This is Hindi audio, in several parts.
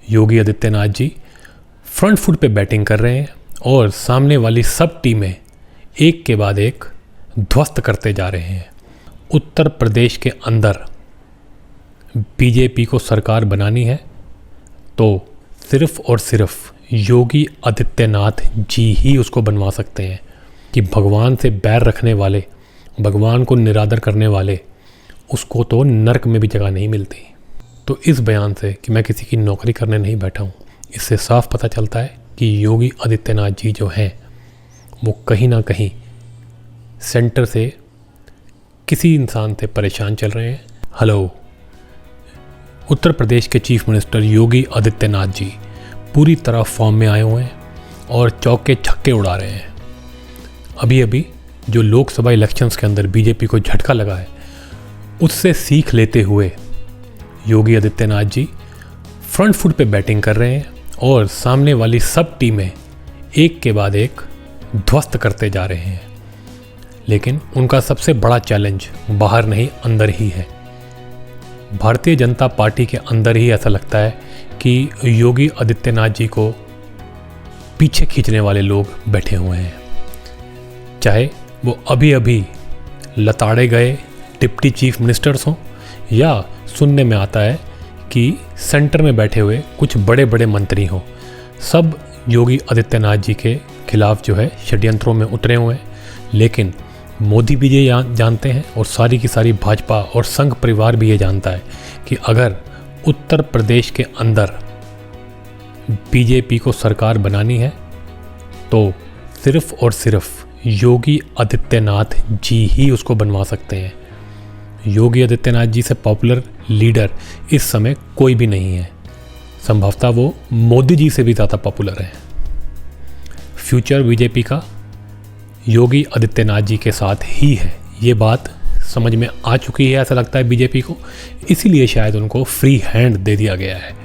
योगी आदित्यनाथ जी फ्रंट फुट पे बैटिंग कर रहे हैं और सामने वाली सब टीमें एक के बाद एक ध्वस्त करते जा रहे हैं। उत्तर प्रदेश के अंदर बीजेपी को सरकार बनानी है तो सिर्फ और सिर्फ योगी आदित्यनाथ जी ही उसको बनवा सकते हैं। कि भगवान से बैर रखने वाले, भगवान को निरादर करने वाले, उसको तो नर्क में भी जगह नहीं मिलती। तो इस बयान से कि मैं किसी की नौकरी करने नहीं बैठा हूँ, इससे साफ पता चलता है कि योगी आदित्यनाथ जी जो हैं वो कहीं ना कहीं सेंटर से किसी इंसान से परेशान चल रहे हैं। हेलो, उत्तर प्रदेश के चीफ मिनिस्टर योगी आदित्यनाथ जी पूरी तरह फॉर्म में आए हुए हैं और चौके छक्के उड़ा रहे हैं। अभी अभी जो लोकसभा इलेक्शंस के अंदर बीजेपी को झटका लगा है, उससे सीख लेते हुए योगी आदित्यनाथ जी फ्रंट फुट पे बैटिंग कर रहे हैं और सामने वाली सब टीमें एक के बाद एक ध्वस्त करते जा रहे हैं। लेकिन उनका सबसे बड़ा चैलेंज बाहर नहीं, अंदर ही है। भारतीय जनता पार्टी के अंदर ही ऐसा लगता है कि योगी आदित्यनाथ जी को पीछे खींचने वाले लोग बैठे हुए हैं। चाहे वो अभी अभी लताड़े गए डिप्टी चीफ मिनिस्टर्स हों या सुनने में आता है कि सेंटर में बैठे हुए कुछ बड़े बड़े मंत्री हों, सब योगी आदित्यनाथ जी के खिलाफ जो है षड्यंत्रों में उतरे हुए हैं। लेकिन मोदी भी ये जानते हैं और सारी की सारी भाजपा और संघ परिवार भी ये जानता है कि अगर उत्तर प्रदेश के अंदर बीजेपी को सरकार बनानी है तो सिर्फ और सिर्फ योगी आदित्यनाथ जी ही उसको बनवा सकते हैं। योगी आदित्यनाथ जी से पॉपुलर लीडर इस समय कोई भी नहीं है। संभवतः वो मोदी जी से भी ज़्यादा पॉपुलर है। फ्यूचर बीजेपी का योगी आदित्यनाथ जी के साथ ही है, ये बात समझ में आ चुकी है ऐसा लगता है बीजेपी को, इसीलिए शायद उनको फ्री हैंड दे दिया गया है।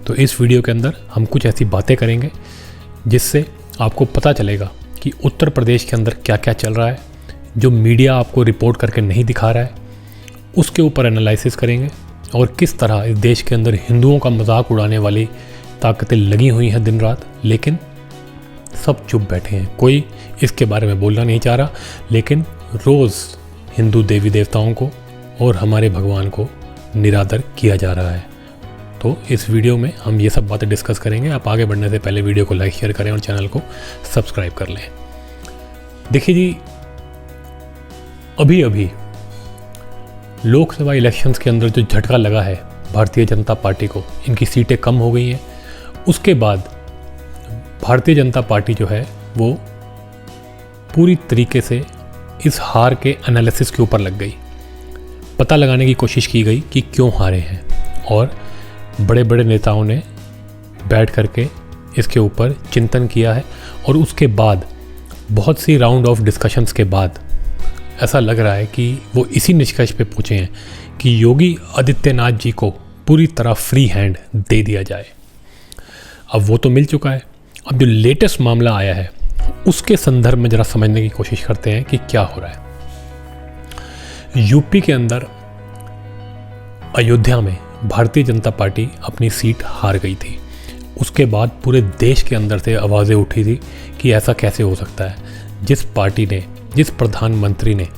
तो इस वीडियो के अंदर हम कुछ ऐसी बातें करेंगे जिससे आपको पता चलेगा कि उत्तर प्रदेश के अंदर क्या क्या चल रहा है, जो मीडिया आपको रिपोर्ट करके नहीं दिखा रहा है, उसके ऊपर एनालिसिस करेंगे और किस तरह इस देश के अंदर हिंदुओं का मजाक उड़ाने वाली ताकतें लगी हुई हैं दिन रात, लेकिन सब चुप बैठे हैं। कोई इसके बारे में बोलना नहीं चाह रहा, लेकिन रोज़ हिंदू देवी देवताओं को और हमारे भगवान को निरादर किया जा रहा है। तो इस वीडियो में हम ये सब बातें डिस्कस करेंगे। आप आगे बढ़ने से पहले वीडियो को लाइक शेयर करें और चैनल को सब्सक्राइब कर लें। देखिए जी, अभी अभी लोकसभा इलेक्शंस के अंदर जो झटका लगा है भारतीय जनता पार्टी को, इनकी सीटें कम हो गई हैं। उसके बाद भारतीय जनता पार्टी जो है वो पूरी तरीके से इस हार के एनालिसिस के ऊपर लग गई। पता लगाने की कोशिश की गई कि क्यों हारे हैं और बड़े बड़े नेताओं ने बैठ करके इसके ऊपर चिंतन किया है। और उसके बाद बहुत सी राउंड ऑफ डिस्कशंस के बाद ऐसा लग रहा है कि वो इसी निष्कर्ष पे पहुँचे हैं कि योगी आदित्यनाथ जी को पूरी तरह फ्री हैंड दे दिया जाए। अब वो तो मिल चुका है, अब जो लेटेस्ट मामला आया है उसके संदर्भ में ज़रा समझने की कोशिश करते हैं कि क्या हो रहा है। यूपी के अंदर अयोध्या में भारतीय जनता पार्टी अपनी सीट हार गई थी। उसके बाद पूरे देश के अंदर से आवाज़ें उठी थी कि ऐसा कैसे हो सकता है। जिस पार्टी ने, जिस प्रधानमंत्री ने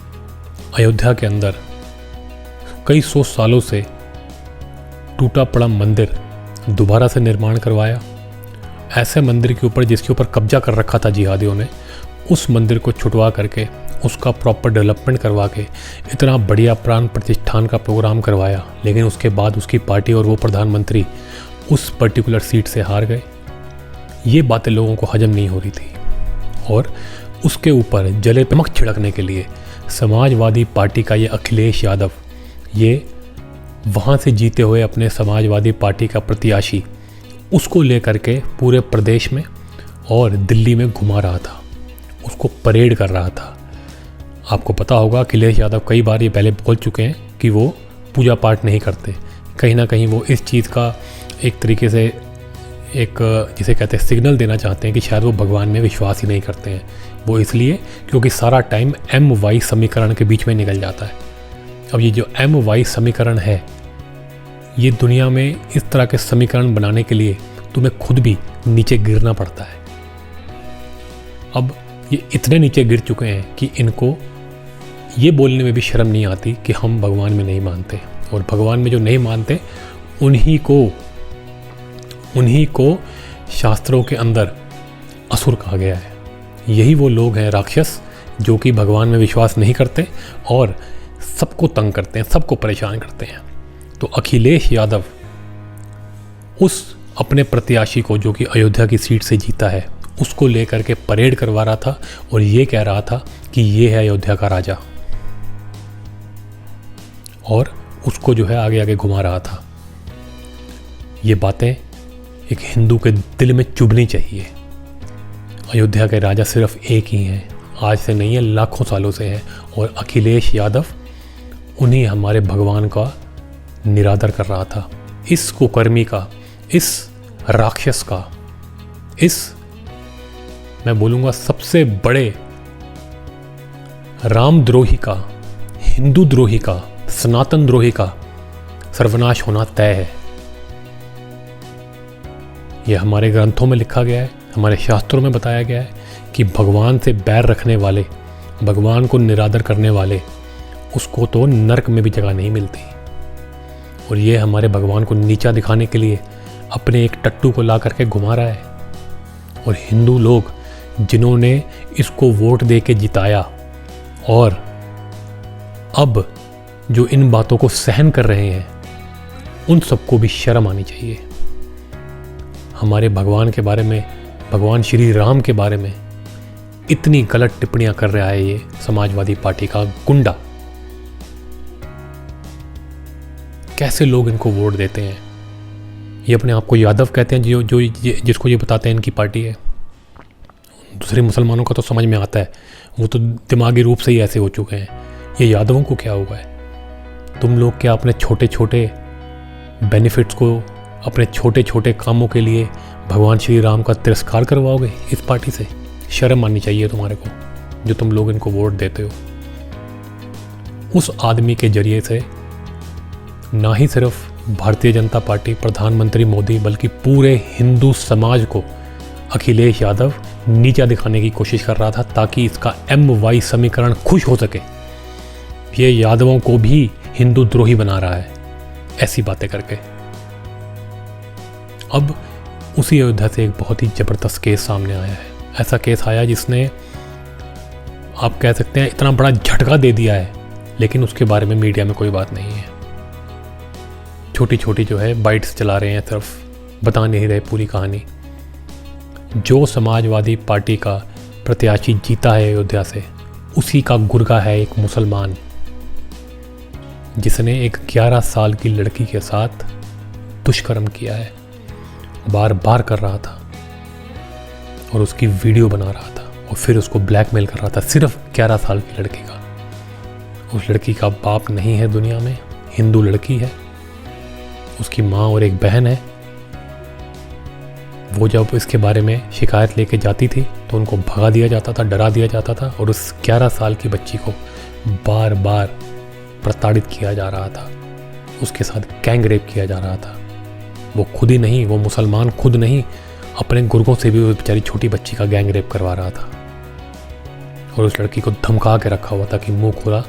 अयोध्या के अंदर कई सौ सालों से टूटा पड़ा मंदिर दोबारा से निर्माण करवाया, ऐसे मंदिर के ऊपर जिसके ऊपर कब्जा कर रखा था जिहादियों ने, उस मंदिर को छुटवा करके उसका प्रॉपर डेवलपमेंट करवा के इतना बढ़िया प्राण प्रतिष्ठान का प्रोग्राम करवाया, लेकिन उसके बाद उसकी पार्टी और वो प्रधानमंत्री उस पर्टिकुलर सीट से हार गए। ये बातें लोगों को हजम नहीं हो रही थी और उसके ऊपर जले नमक छिड़कने के लिए समाजवादी पार्टी का ये अखिलेश यादव, ये वहाँ से जीते हुए अपने समाजवादी पार्टी का प्रत्याशी, उसको लेकर के पूरे प्रदेश में और दिल्ली में घुमा रहा था, उसको परेड कर रहा था। आपको पता होगा अखिलेश यादव कई बार ये पहले बोल चुके हैं कि वो पूजा पाठ नहीं करते। कहीं ना कहीं वो इस चीज़ का एक तरीके से एक जिसे कहते हैं सिग्नल देना चाहते हैं कि शायद वो भगवान में विश्वास ही नहीं करते हैं। वो इसलिए क्योंकि सारा टाइम MY समीकरण के बीच में निकल जाता है। अब ये जो MY समीकरण है ये दुनिया में इस तरह के समीकरण बनाने के लिए तुम्हें खुद भी नीचे गिरना पड़ता है। अब ये इतने नीचे गिर चुके हैं कि इनको ये बोलने में भी शर्म नहीं आती कि हम भगवान में नहीं मानते, और भगवान में जो नहीं मानते उन्हीं को शास्त्रों के अंदर असुर कहा गया है। यही वो लोग हैं राक्षस जो कि भगवान में विश्वास नहीं करते और सबको तंग करते हैं, सबको परेशान करते हैं। तो अखिलेश यादव उस अपने प्रत्याशी को जो कि अयोध्या की सीट से जीता है उसको लेकर के परेड करवा रहा था और ये कह रहा था कि ये है अयोध्या का राजा, और उसको जो है आगे आगे घुमा रहा था। ये बातें एक हिंदू के दिल में चुभनी चाहिए। अयोध्या के राजा सिर्फ एक ही हैं, आज से नहीं है, लाखों सालों से है, और अखिलेश यादव उन्हीं हमारे भगवान का निरादर कर रहा था। इस कुकर्मी का, इस राक्षस का, इस मैं बोलूँगा सबसे बड़े रामद्रोही का, हिंदू द्रोही का, सनातन द्रोही का सर्वनाश होना तय है। यह हमारे ग्रंथों में लिखा गया है, हमारे शास्त्रों में बताया गया है कि भगवान से बैर रखने वाले, भगवान को निरादर करने वाले, उसको तो नरक में भी जगह नहीं मिलती। और ये हमारे भगवान को नीचा दिखाने के लिए अपने एक टट्टू को ला करके घुमा रहा है। और हिंदू लोग जिन्होंने इसको वोट दे के जिताया और अब जो इन बातों को सहन कर रहे हैं, उन सबको भी शर्म आनी चाहिए। हमारे भगवान के बारे में, भगवान श्री राम के बारे में इतनी गलत टिप्पणियां कर रहा है ये समाजवादी पार्टी का गुंडा। कैसे लोग इनको वोट देते हैं? ये अपने आप को यादव कहते हैं, जिसको ये बताते हैं इनकी पार्टी है। दूसरे मुसलमानों का तो समझ में आता है, वो तो दिमागी रूप से ही ऐसे हो चुके हैं। ये यादवों को क्या हुआ है? तुम लोग क्या अपने छोटे छोटे बेनिफिट्स को, अपने छोटे छोटे कामों के लिए भगवान श्री राम का तिरस्कार करवाओगे इस पार्टी से? शर्म आनी चाहिए तुम्हारे को, जो तुम लोग इनको वोट देते हो। उस आदमी के जरिए से ना ही सिर्फ भारतीय जनता पार्टी, प्रधानमंत्री मोदी, बल्कि पूरे हिंदू समाज को अखिलेश यादव नीचा दिखाने की कोशिश कर रहा था, ताकि इसका MY समीकरण खुश हो सके। ये यादवों को भी हिंदू द्रोही बना रहा है ऐसी बातें करके। अब उसी अयोध्या से एक बहुत ही ज़बरदस्त केस सामने आया है। ऐसा केस आया जिसने, आप कह सकते हैं, इतना बड़ा झटका दे दिया है, लेकिन उसके बारे में मीडिया में कोई बात नहीं है। छोटी छोटी जो है बाइट्स चला रहे हैं, सिर्फ बता नहीं रहे पूरी कहानी। जो समाजवादी पार्टी का प्रत्याशी जीता है अयोध्या से, उसी का गुर्गा है एक मुसलमान, जिसने एक 11 साल की लड़की के साथ दुष्कर्म किया है, बार बार कर रहा था, और उसकी वीडियो बना रहा था, और फिर उसको ब्लैकमेल कर रहा था, सिर्फ 11 साल की लड़की का। उस लड़की का बाप नहीं है दुनिया में, हिंदू लड़की है, उसकी माँ और एक बहन है। वो जब इसके बारे में शिकायत लेके जाती थी तो उनको भगा दिया जाता था, डरा दिया जाता था, और उस 11 साल की बच्ची को बार बार प्रताड़ित किया जा रहा था, उसके साथ गैंग रेप किया जा रहा था। वो खुद ही नहीं, वो मुसलमान खुद नहीं, अपने गुर्गों से भी वो बेचारी छोटी बच्ची का गैंग रेप करवा रहा था, और उस लड़की को धमका के रखा हुआ था कि मुंह खोला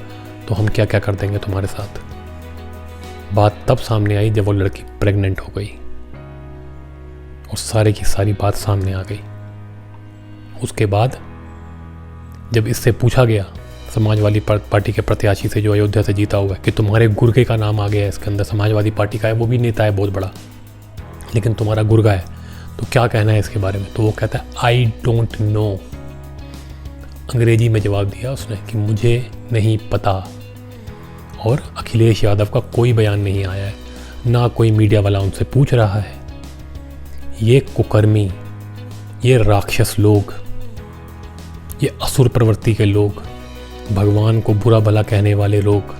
तो हम क्या क्या कर देंगे तुम्हारे साथ। बात तब सामने आई जब वो लड़की प्रेग्नेंट हो गई, और सारे की सारी बात सामने आ गई। उसके बाद जब इससे पूछा गया समाजवादी पार्टी के प्रत्याशी से, जो अयोध्या से जीता हुआ है, कि तुम्हारे गुर्गे का नाम आ गया है इसके अंदर, समाजवादी पार्टी का है, वो भी नेता है बहुत बड़ा, लेकिन तुम्हारा गुर्गा है, तो क्या कहना है इसके बारे में? तो वो कहता है आई डोंट नो। अंग्रेजी में जवाब दिया उसने कि मुझे नहीं पता। और अखिलेश यादव का कोई बयान नहीं आया है, ना कोई मीडिया वाला उनसे पूछ रहा है। ये कुकर्मी, ये राक्षस लोग, ये असुर प्रवृत्ति के लोग, भगवान को बुरा भला कहने वाले लोग,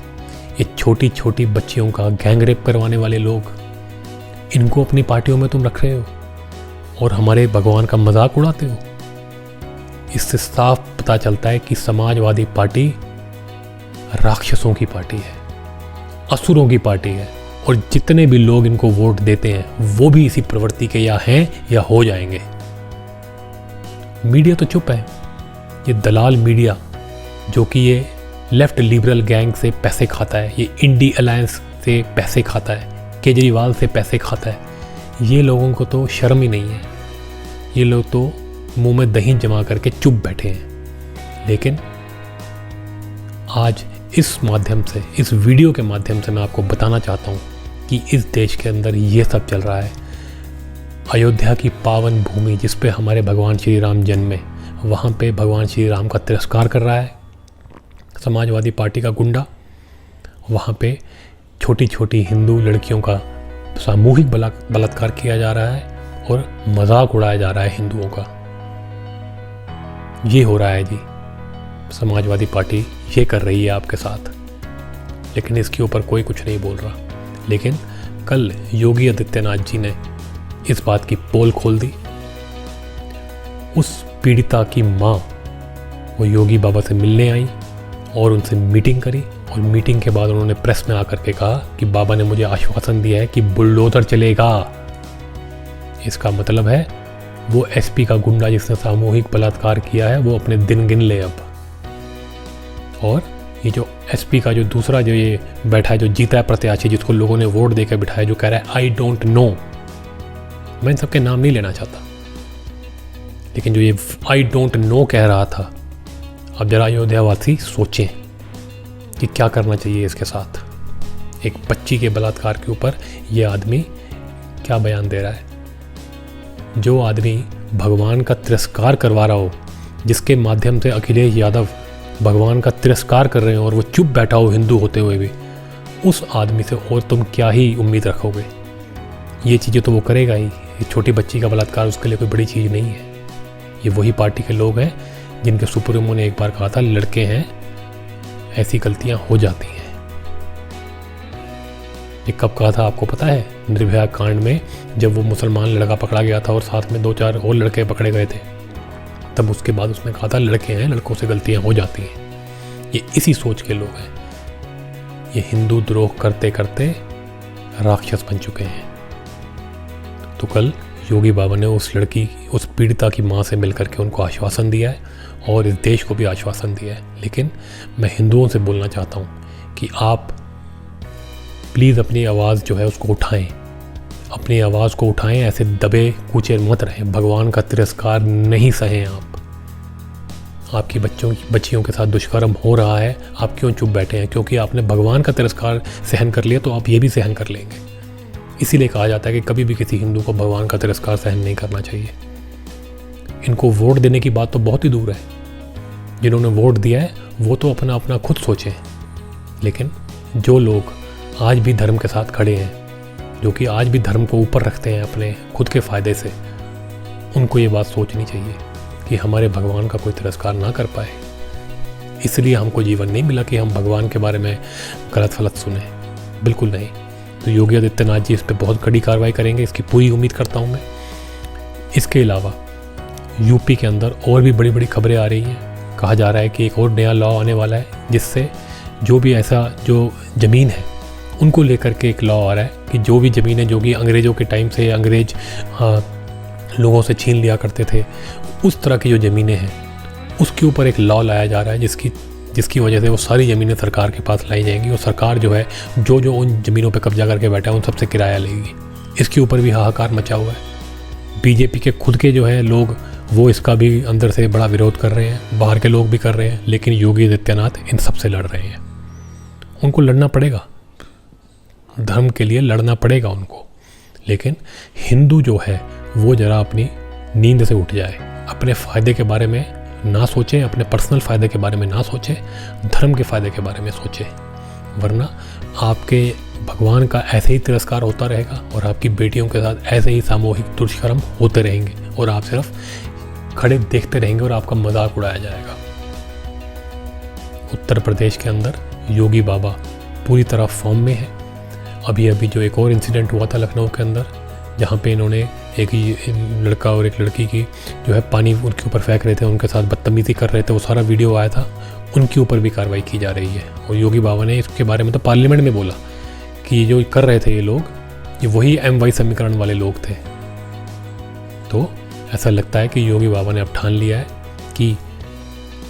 ये छोटी छोटी बच्चियों का गैंग रेप करवाने वाले लोग, इनको अपनी पार्टियों में तुम रख रहे हो और हमारे भगवान का मजाक उड़ाते हो। इससे साफ पता चलता है कि समाजवादी पार्टी राक्षसों की पार्टी है, असुरों की पार्टी है, और जितने भी लोग इनको वोट देते हैं वो भी इसी प्रवृत्ति के या हैं या हो जाएंगे। मीडिया तो चुप है। ये दलाल मीडिया जो कि ये लेफ्ट लिबरल गैंग से पैसे खाता है, ये इंडी अलायंस से पैसे खाता है, केजरीवाल से पैसे खाता है, ये लोगों को तो शर्म ही नहीं है। ये लोग तो मुंह में दही जमा करके चुप बैठे हैं। लेकिन आज इस माध्यम से, इस वीडियो के माध्यम से मैं आपको बताना चाहता हूँ कि इस देश के अंदर ये सब चल रहा है। अयोध्या की पावन भूमि जिस पे हमारे भगवान श्री राम जन्मे, वहाँ पे भगवान श्री राम का तिरस्कार कर रहा है समाजवादी पार्टी का गुंडा। वहाँ पे छोटी छोटी हिंदू लड़कियों का सामूहिक बलात्कार किया जा रहा है और मजाक उड़ाया जा रहा है हिंदुओं का। ये हो रहा है जी, समाजवादी पार्टी ये कर रही है आपके साथ, लेकिन इसके ऊपर कोई कुछ नहीं बोल रहा। लेकिन कल योगी आदित्यनाथ जी ने इस बात की पोल खोल दी। उस पीड़िता की माँ वो योगी बाबा से मिलने आई और उनसे मीटिंग करी, और मीटिंग के बाद उन्होंने प्रेस में आकर के कहा कि बाबा ने मुझे आश्वासन दिया है कि बुलडोजर चलेगा। इसका मतलब है वो एसपी का गुंडा जिसने सामूहिक बलात्कार किया है वो अपने दिन गिन ले अब। और ये जो एसपी का जो दूसरा जो ये बैठा है, जो जीता है प्रत्याशी, जिसको लोगों ने वोट देकर बिठाया, जो कह रहा है आई डोंट नो, मैं इन सबके नाम नहीं लेना चाहता, लेकिन जो ये आई डोंट नो कह रहा था, अब जरा अयोध्यावासी सोचें कि क्या करना चाहिए इसके साथ। एक बच्ची के बलात्कार के ऊपर ये आदमी क्या बयान दे रहा है। जो आदमी भगवान का तिरस्कार करवा रहा हो, जिसके माध्यम से अखिलेश यादव भगवान का तिरस्कार कर रहे हो और वो चुप बैठा हो हिंदू होते हुए भी, उस आदमी से और तुम क्या ही उम्मीद रखोगे। ये चीज़ें तो वो करेगा ही। ये छोटी बच्ची का बलात्कार उसके लिए कोई बड़ी चीज़ नहीं है। ये वही पार्टी के लोग हैं जिनके सुप्रीमो ने एक बार कहा था लड़के हैं, ऐसी गलतियां हो जाती हैं। ये कब कहा था आपको पता है? निर्भया कांड में, जब वो मुसलमान लड़का पकड़ा गया था और साथ में 2-4 और लड़के पकड़े गए थे, तब उसके बाद उसने कहा था लड़के हैं, लड़कों से गलतियां हो जाती हैं। ये इसी सोच के लोग हैं। ये हिंदू द्रोह करते करते राक्षस बन चुके हैं। तो कल योगी बाबा ने उस लड़की, उस पीड़िता की माँ से मिलकर के उनको आश्वासन दिया है और इस देश को भी आश्वासन दिया है। लेकिन मैं हिंदुओं से बोलना चाहता हूँ कि आप प्लीज़ अपनी आवाज़ जो है उसको उठाएं, अपनी आवाज़ को उठाएं, ऐसे दबे कूचे मत रहें। भगवान का तिरस्कार नहीं सहें आप। आपकी बच्चियों के साथ दुष्कर्म हो रहा है, आप क्यों चुप बैठे हैं? क्योंकि आपने भगवान का तिरस्कार सहन कर लिया तो आप ये भी सहन कर लेंगे। इसीलिए कहा जाता है कि कभी भी किसी हिंदू को भगवान का तिरस्कार सहन नहीं करना चाहिए। इनको वोट देने की बात तो बहुत ही दूर है। जिन्होंने वोट दिया है वो तो अपना अपना खुद सोचें, लेकिन जो लोग आज भी धर्म के साथ खड़े हैं, जो कि आज भी धर्म को ऊपर रखते हैं अपने खुद के फ़ायदे से, उनको ये बात सोचनी चाहिए कि हमारे भगवान का कोई तिरस्कार ना कर पाए। इसलिए हमको जीवन नहीं मिला कि हम भगवान के बारे में गलत फलत सुने, बिल्कुल नहीं। तो योगी आदित्यनाथ जी इस पर बहुत कड़ी कार्रवाई करेंगे, इसकी पूरी उम्मीद करता हूँ मैं। इसके अलावा यूपी के अंदर और भी बड़ी बड़ी खबरें आ रही हैं। कहा जा रहा है कि एक और नया लॉ आने वाला है जिससे जो भी ऐसा जो ज़मीन है उनको लेकर के एक लॉ आ रहा है कि जो भी ज़मीनें जो कि अंग्रेज़ों के टाइम से अंग्रेज लोगों से छीन लिया करते थे, उस तरह की जो ज़मीनें हैं उसके ऊपर एक लॉ लाया जा रहा है जिसकी वजह से वो सारी ज़मीनें सरकार के पास लाई जाएंगी और सरकार जो है जो उन ज़मीनों पे कब्जा करके बैठा है उन सबसे किराया लेगी। इसके ऊपर भी हाहाकार मचा हुआ है। बीजेपी के खुद के जो है लोग वो इसका भी अंदर से बड़ा विरोध कर रहे हैं, बाहर के लोग भी कर रहे हैं, लेकिन योगी आदित्यनाथ इन सब से लड़ रहे हैं। उनको लड़ना पड़ेगा, धर्म के लिए लड़ना पड़ेगा उनको। लेकिन हिंदू जो है वो ज़रा अपनी नींद से उठ जाए, अपने फ़ायदे के बारे में ना सोचें, अपने पर्सनल फ़ायदे के बारे में ना सोचें, धर्म के फ़ायदे के बारे में सोचें, वरना आपके भगवान का ऐसे ही तिरस्कार होता रहेगा और आपकी बेटियों के साथ ऐसे ही सामूहिक दुष्कर्म होते रहेंगे और आप सिर्फ खड़े देखते रहेंगे और आपका मजाक उड़ाया जाएगा। उत्तर प्रदेश के अंदर योगी बाबा पूरी तरह फॉर्म में है। अभी जो एक और इंसिडेंट हुआ था लखनऊ के अंदर, जहाँ पे इन्होंने एक लड़का और एक लड़की की जो है पानी उनके ऊपर फेंक रहे थे, उनके साथ बदतमीज़ी कर रहे थे, वो सारा वीडियो आया था। उनके ऊपर भी कार्रवाई की जा रही है और योगी बाबा ने इसके बारे में तो पार्लियामेंट में बोला कि ये जो कर रहे थे ये लोग, ये वही MY समीकरण वाले लोग थे। तो ऐसा लगता है कि योगी बाबा ने अब ठान लिया है कि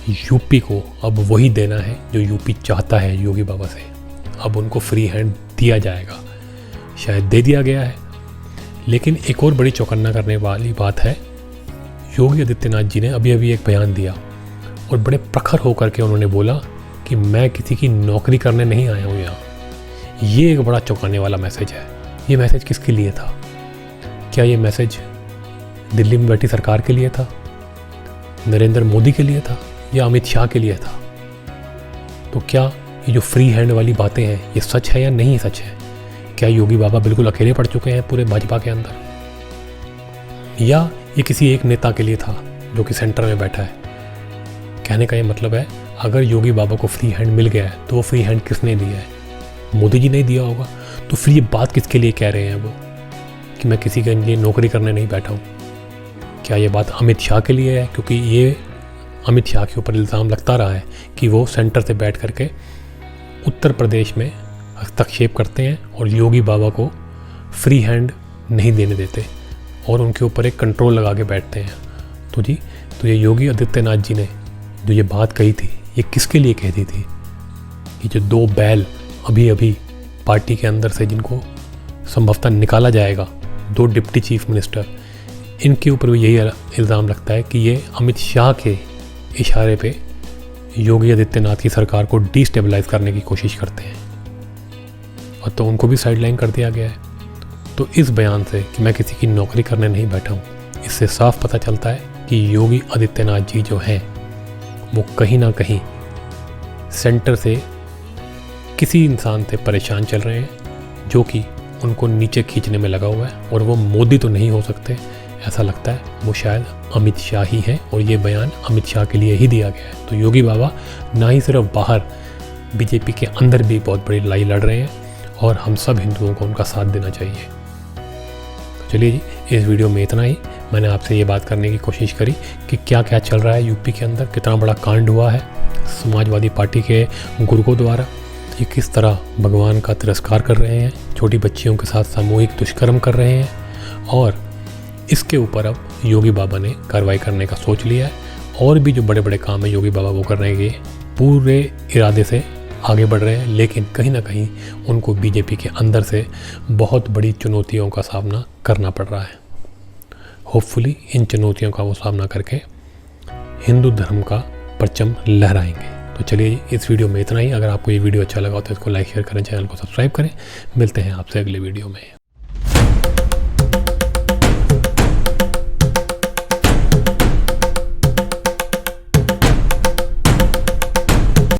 यूपी को अब वही देना है जो यूपी चाहता है योगी बाबा से। अब उनको फ्री हैंड दिया जाएगा, शायद दे दिया गया है। लेकिन एक और बड़ी चौकन्ना करने वाली बात है, योगी आदित्यनाथ जी ने अभी अभी एक बयान दिया और बड़े प्रखर होकर के उन्होंने बोला कि मैं किसी की नौकरी करने नहीं आया हूँ यहाँ। ये एक बड़ा चौंकाने वाला मैसेज है। ये मैसेज किसके लिए था? क्या ये मैसेज दिल्ली में बैठी सरकार के लिए था, नरेंद्र मोदी के लिए था, या अमित शाह के लिए था? तो क्या ये जो फ्री हैंड वाली बातें हैं ये सच है या नहीं सच है? क्या योगी बाबा बिल्कुल अकेले पड़ चुके हैं पूरे भाजपा के अंदर, या ये किसी एक नेता के लिए था जो कि सेंटर में बैठा है? कहने का ये मतलब है, अगर योगी बाबा को फ्री हैंड मिल गया है तो वो फ्री हैंड किसने दिया है? मोदी जी ने दिया होगा। तो फिर ये बात किसके लिए कह रहे हैं वो कि मैं किसी के लिए नौकरी करने नहीं बैठा हूँ? क्या ये बात अमित शाह के लिए है? क्योंकि ये अमित शाह के ऊपर इल्ज़ाम लगता रहा है कि वो सेंटर से बैठ करके उत्तर प्रदेश में हस्तक्षेप करते हैं और योगी बाबा को फ्री हैंड नहीं देने देते और उनके ऊपर एक कंट्रोल लगा के बैठते हैं। तो ये योगी आदित्यनाथ जी ने जो ये बात कही थी, ये किसके लिए कही थी? कि जो 2 बैल अभी अभी पार्टी के अंदर से जिनको संभवतः निकाला जाएगा, 2 डिप्टी चीफ मिनिस्टर, इनके ऊपर भी यही इल्ज़ाम लगता है कि ये अमित शाह के इशारे पे योगी आदित्यनाथ की सरकार को डिस्टेबलाइज करने की कोशिश करते हैं, और तो उनको भी साइडलाइन कर दिया गया है। तो इस बयान से कि मैं किसी की नौकरी करने नहीं बैठा हूँ, इससे साफ पता चलता है कि योगी आदित्यनाथ जी जो हैं वो कहीं ना कहीं सेंटर से किसी इंसान से परेशान चल रहे हैं जो कि उनको नीचे खींचने में लगा हुआ है। और वो मोदी तो नहीं हो सकते, ऐसा लगता है वो शायद अमित शाह ही है, और ये बयान अमित शाह के लिए ही दिया गया है। तो योगी बाबा ना ही सिर्फ बाहर बीजेपी के अंदर भी बहुत बड़ी लड़ाई लड़ रहे हैं, और हम सब हिंदुओं को उनका साथ देना चाहिए। तो चलिए जी, इस वीडियो में इतना ही। मैंने आपसे ये बात करने की कोशिश करी कि क्या क्या चल रहा है यूपी के अंदर, कितना बड़ा कांड हुआ है समाजवादी पार्टी के गुर्गों द्वारा, ये किस तरह भगवान का तिरस्कार कर रहे हैं, छोटी बच्चियों के साथ सामूहिक दुष्कर्म कर रहे हैं, और इसके ऊपर अब योगी बाबा ने कार्रवाई करने का सोच लिया है। और भी जो बड़े बड़े काम है योगी बाबा वो करने के पूरे इरादे से आगे बढ़ रहे हैं, लेकिन कहीं ना कहीं उनको बीजेपी के अंदर से बहुत बड़ी चुनौतियों का सामना करना पड़ रहा है। होपफुली इन चुनौतियों का वो सामना करके हिंदू धर्म का परचम लहराएंगे। तो चलिए इस वीडियो में इतना ही। अगर आपको ये वीडियो अच्छा लगा तो इसको लाइक शेयर करें, चैनल को सब्सक्राइब करें। मिलते हैं आपसे अगले वीडियो में।